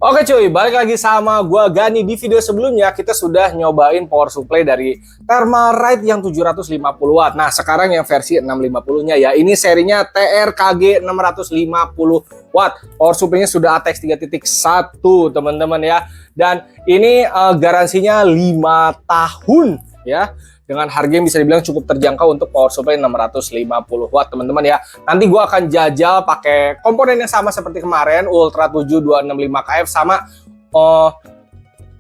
Oke cuy, balik lagi sama gua Gani. Di video sebelumnya kita sudah nyobain power supply dari Thermalright yang 750 watt. Nah, sekarang yang versi 650-nya ya. Ini serinya TRKG 650 watt. Power supply-nya sudah ATX 3.1, teman-teman ya. Dan ini garansinya 5 tahun ya. Dengan harga yang bisa dibilang cukup terjangkau untuk power supply 650 watt, teman-teman ya. Nanti gua akan jajal pakai komponen yang sama seperti kemarin, Ultra 7 265KF sama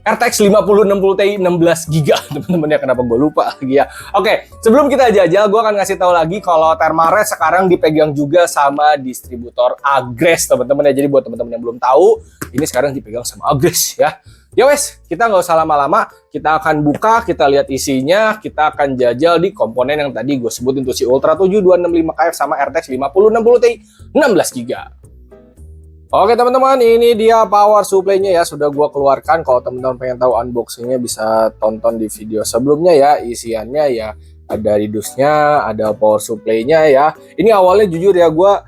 RTX 5060 Ti 16 GB, teman-teman ya. Kenapa gue lupa lagi ya. Oke, sebelum kita jajal, gue akan ngasih tahu lagi kalau Thermalright sekarang dipegang juga sama distributor Agres, teman-teman ya. Jadi buat teman-teman yang belum tahu, ini sekarang dipegang sama Agres ya. Ya wes, kita nggak usah lama-lama, kita akan buka, kita lihat isinya, kita akan jajal di komponen yang tadi gue sebutin tuh, si Ultra 7 265KF sama RTX 5060 Ti 16 GB. Oke teman-teman, ini dia power supply-nya ya, sudah gua keluarkan. Kalau teman-teman pengen tahu unboxing-nya bisa tonton di video sebelumnya ya. Isiannya ya ada reduce-nya, ada power supply-nya ya. Ini awalnya jujur ya, gua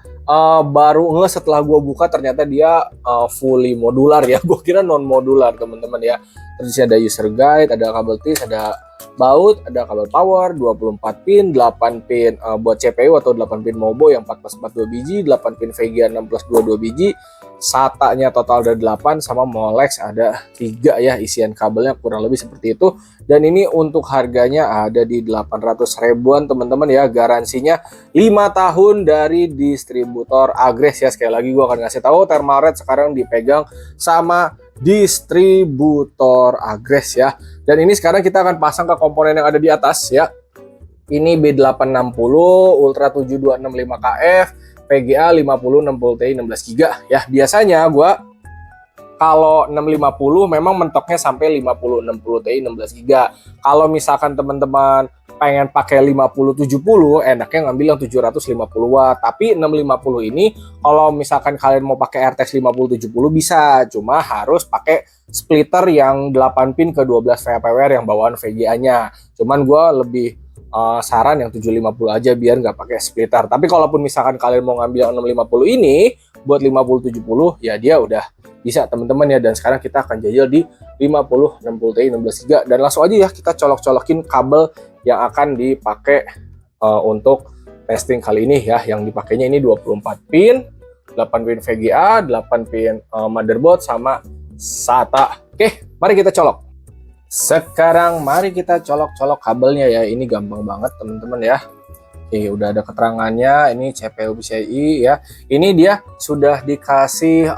baru setelah gua buka ternyata dia fully modular ya. Gua kira non modular teman-teman ya. Terus ada user guide, ada kabel TIS, ada baut, ada kabel power 24 pin, 8 pin buat CPU atau 8 pin Mobo yang 4+4 2 biji, 8 pin VGA 6+2 2 biji, SATA-nya total ada 8, sama Molex ada 3 ya, isian kabelnya kurang lebih seperti itu. Dan ini untuk harganya ada di 800 ribuan teman-teman ya. Garansinya 5 tahun dari distributor Agres ya. Sekali lagi gua akan ngasih tahu, Thermalright sekarang dipegang sama distributor Agres ya. Dan ini sekarang kita akan pasang ke komponen yang ada di atas ya. Ini B860 Ultra 7 265KF VGA 5060 Ti 16 GB ya. Biasanya gua kalau 650 memang mentoknya sampai 5060 Ti 16 GB. Kalau misalkan teman-teman pengen pakai 5070, enaknya ngambil yang 750 watt. Tapi 650 ini kalau misalkan kalian mau pakai RTX 5070 bisa, cuma harus pakai splitter yang 8 pin ke 12 VPWR yang bawaan VGA-nya. Cuman gue lebih saran yang 750 aja biar nggak pakai splitter. Tapi kalaupun misalkan kalian mau ngambil yang 650 ini buat 5070 ya dia udah bisa teman-teman ya. Dan sekarang kita akan jajal di 5060 Ti 16 GB dan langsung aja ya kita colok-colokin kabel yang akan dipakai untuk testing kali ini ya. Yang dipakainya ini 24 pin, 8 pin VGA, 8 pin motherboard sama SATA. Oke, mari kita colok. Sekarang mari kita colok-colok kabelnya ya. Ini gampang banget teman-teman ya. Oke, udah ada keterangannya. Ini CPU PCIe ya. Ini dia sudah dikasih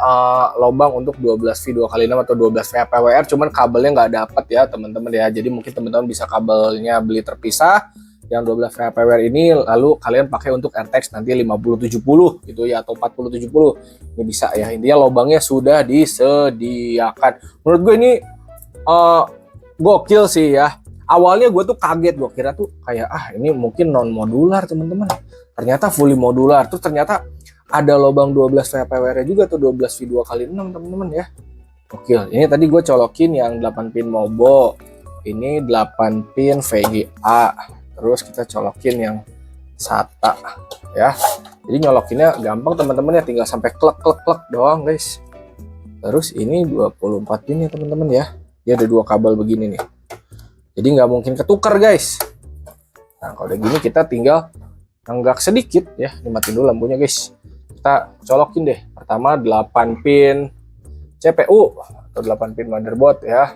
lubang untuk 12V 2x6 atau 12 VPWR. Cuman kabelnya nggak dapat ya teman-teman ya. Jadi mungkin teman-teman bisa kabelnya beli terpisah yang 12 VPWR ini, lalu kalian pakai untuk RTX nanti 5070 gitu ya, atau 4070. Ini bisa ya. Intinya lubangnya sudah disediakan. Menurut gue ini gokil sih ya. Awalnya gue tuh kaget, gue kira tuh kayak ini mungkin non modular teman-teman. Ternyata fully modular. Terus ternyata ada lubang 12 VPWR juga tuh, 12V 2x6 teman-teman ya. Gokil. Ini tadi gue colokin yang 8 pin Mobo. Ini 8 pin VGA. Terus kita colokin yang SATA ya. Jadi nyolokinnya gampang teman-teman ya, tinggal sampai klek-klek-klek doang guys. Terus ini 24 pin ya teman-teman ya. Dia ada 2 kabel begini nih. Jadi nggak mungkin ketukar guys. Nah kalau udah gini kita tinggal nenggak sedikit ya. Dimatiin dulu lampunya guys. Kita colokin deh. Pertama 8 pin CPU atau 8 pin motherboard ya.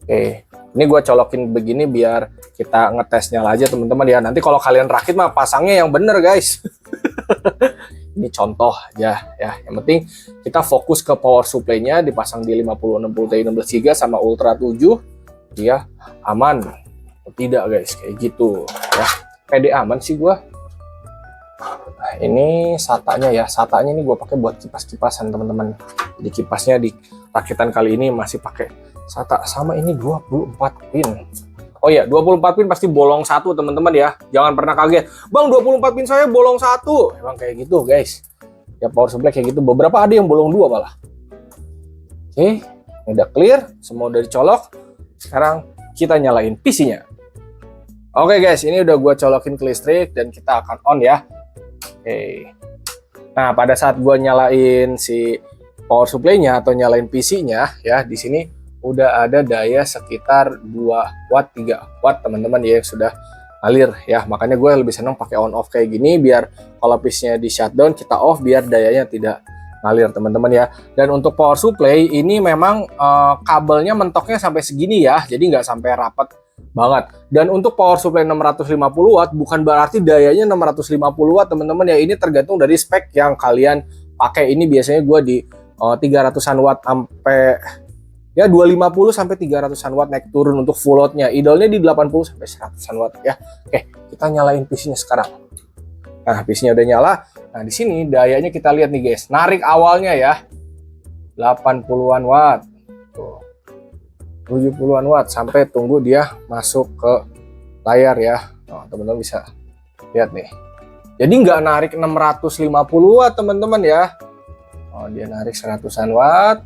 Oke. Ini gue colokin begini biar kita ngetesnya aja teman-teman ya. Nanti kalau kalian rakit mah pasangnya yang bener guys. Ini contoh aja ya. Yang penting kita fokus ke power supply-nya, dipasang di 5060 Ti 16 GB sama Ultra 7. Dia aman. Tidak guys, kayak gitu ya. Pede aman sih gua. Nah, ini SATA-nya ya. SATA-nya ini gua pakai buat kipas-kipasan teman-teman. Jadi kipasnya di rakitan kali ini masih pakai SATA. Sama ini 24 pin. Oh ya, 24 pin pasti bolong satu teman-teman ya. Jangan pernah kaget. Bang, 24 pin saya bolong satu. Emang kayak gitu guys. Ya power supply kayak gitu. Beberapa ada yang bolong 2 malah. Oke, udah clear, semua udah dicolok. Sekarang kita nyalain PC-nya. Oke guys, ini udah gua colokin ke listrik dan kita akan on ya. Oke. Nah, pada saat gua nyalain si power supply-nya atau nyalain PC-nya ya, di sini udah ada daya sekitar 2 watt, 3 watt teman-teman ya yang sudah ngalir ya. Makanya gue lebih senang pakai on off kayak gini biar kalau PC-nya di shutdown kita off biar dayanya tidak ngalir teman-teman ya. Dan untuk power supply ini memang kabelnya mentoknya sampai segini ya, jadi nggak sampai rapat banget. Dan untuk power supply 650 watt bukan berarti dayanya 650 watt teman-teman ya, ini tergantung dari spek yang kalian pakai. Ini biasanya gue di 300-an watt sampai ya 250 sampai 300-an watt naik turun untuk full load-nya. Idealnya di 80 sampai 100-an watt ya. Oke, kita nyalain PC-nya sekarang. Nah, PC-nya udah nyala. Nah, di sini dayanya kita lihat nih guys. Narik awalnya ya 80-an watt. Tuh. 70-an watt sampai tunggu dia masuk ke layar ya. Oh, teman-teman bisa lihat nih. Jadi nggak narik 650 watt teman-teman ya. Oh, dia narik 100-an watt.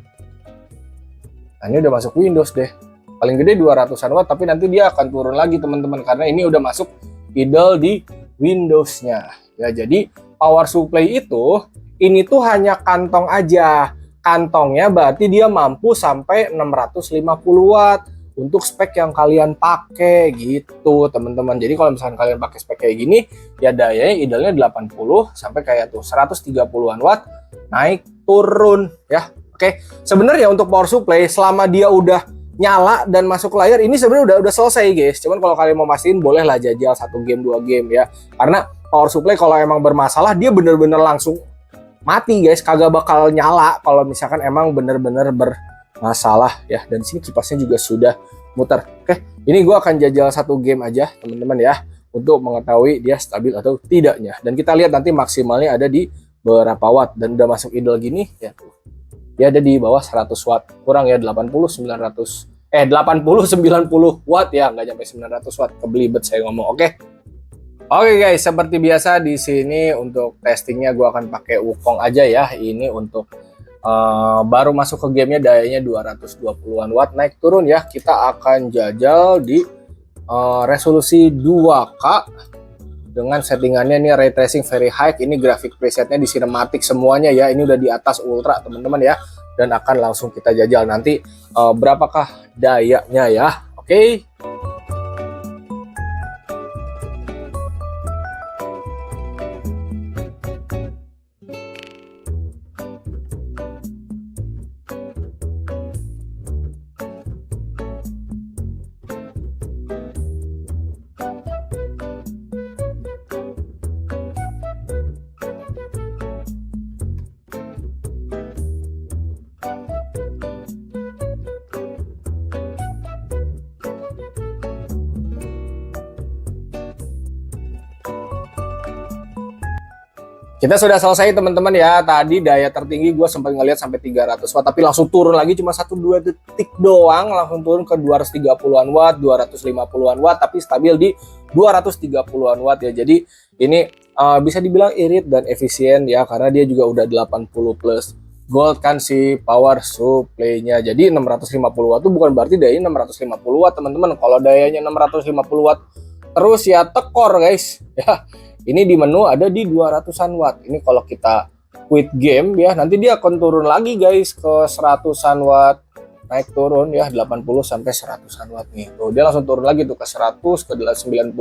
Nah, ini udah masuk Windows deh. Paling gede 200-an watt, tapi nanti dia akan turun lagi teman-teman karena ini udah masuk idle di Windows-nya. Ya, jadi power supply itu ini tuh hanya kantong aja. Kantongnya berarti dia mampu sampai 650 watt untuk spek yang kalian pakai gitu, teman-teman. Jadi kalau misalkan kalian pakai spek kayak gini, ya dayanya idealnya 80 sampai kayak tuh 130-an watt naik turun ya. Oke, sebenarnya untuk power supply selama dia udah nyala dan masuk layar ini sebenarnya udah selesai guys. Cuman kalau kalian mau pastiin bolehlah jajal 1 game 2 game ya. Karena power supply kalau emang bermasalah dia bener-bener langsung mati guys, kagak bakal nyala kalau misalkan emang bener-bener bermasalah ya. Dan sini kipasnya juga sudah muter. Oke, ini gue akan jajal 1 game aja teman-teman ya untuk mengetahui dia stabil atau tidaknya. Dan kita lihat nanti maksimalnya ada di berapa watt dan udah masuk idle gini ya tuh. Dia ada di bawah 100 watt, kurang ya 80 90 watt ya, nggak sampai 900 watt, kebelibet saya ngomong. Oke guys, seperti biasa di sini untuk testingnya gue akan pakai Wukong aja ya. Ini untuk baru masuk ke gamenya dayanya 220-an watt naik turun ya. Kita akan jajal di resolusi 2K dengan settingannya ini ray tracing very high. Ini grafik presetnya di cinematic semuanya ya. Ini udah di atas ultra teman-teman ya. Dan akan langsung kita jajal nanti berapakah dayanya ya. Oke. Kita sudah selesai teman-teman ya. Tadi daya tertinggi gue sempat ngeliat sampai 300 watt, tapi langsung turun lagi cuma 1-2 detik doang, langsung turun ke 230-an watt, 250-an watt, tapi stabil di 230-an watt ya. Jadi ini bisa dibilang irit dan efisien ya, karena dia juga udah 80 plus gold kan si power supply-nya. Jadi 650 watt itu bukan berarti dayanya 650 watt teman-teman. Kalau dayanya 650 watt terus ya tekor guys ya. Ini di menu ada di 200-an watt. Ini kalau kita quit game ya, nanti dia akan turun lagi guys ke 100-an watt. Naik turun ya 80 sampai 100-an watt nih. Tuh dia langsung turun lagi tuh ke 100, ke 90,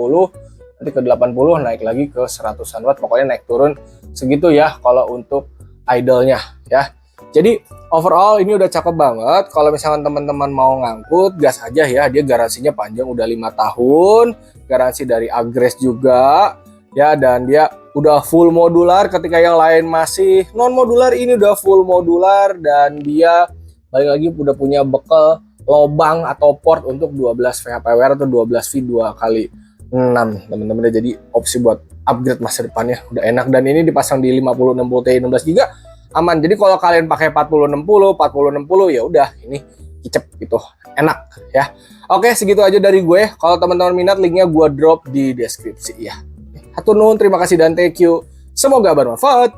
nanti ke 80, naik lagi ke 100-an watt. Pokoknya naik turun segitu ya kalau untuk idle-nya ya. Jadi overall ini udah cakep banget. Kalau misalkan teman-teman mau ngangkut, gas aja ya. Dia garansinya panjang, udah 5 tahun. Garansi dari Agres juga. Ya, dan dia udah full modular ketika yang lain masih non modular, ini udah full modular dan dia balik lagi udah punya bekal lobang atau port untuk 12 VHPWR atau 12 V 2x6 teman-teman. Jadi opsi buat upgrade masa depannya udah enak, dan ini dipasang di 5060 Ti 16 GB aman. Jadi kalau kalian pakai 4060 ya udah ini kicep gitu, enak ya. Oke, segitu aja dari gue. Kalau teman-teman minat, linknya gue drop di deskripsi ya. Hatur nuhun, terima kasih dan thank you. Semoga bermanfaat.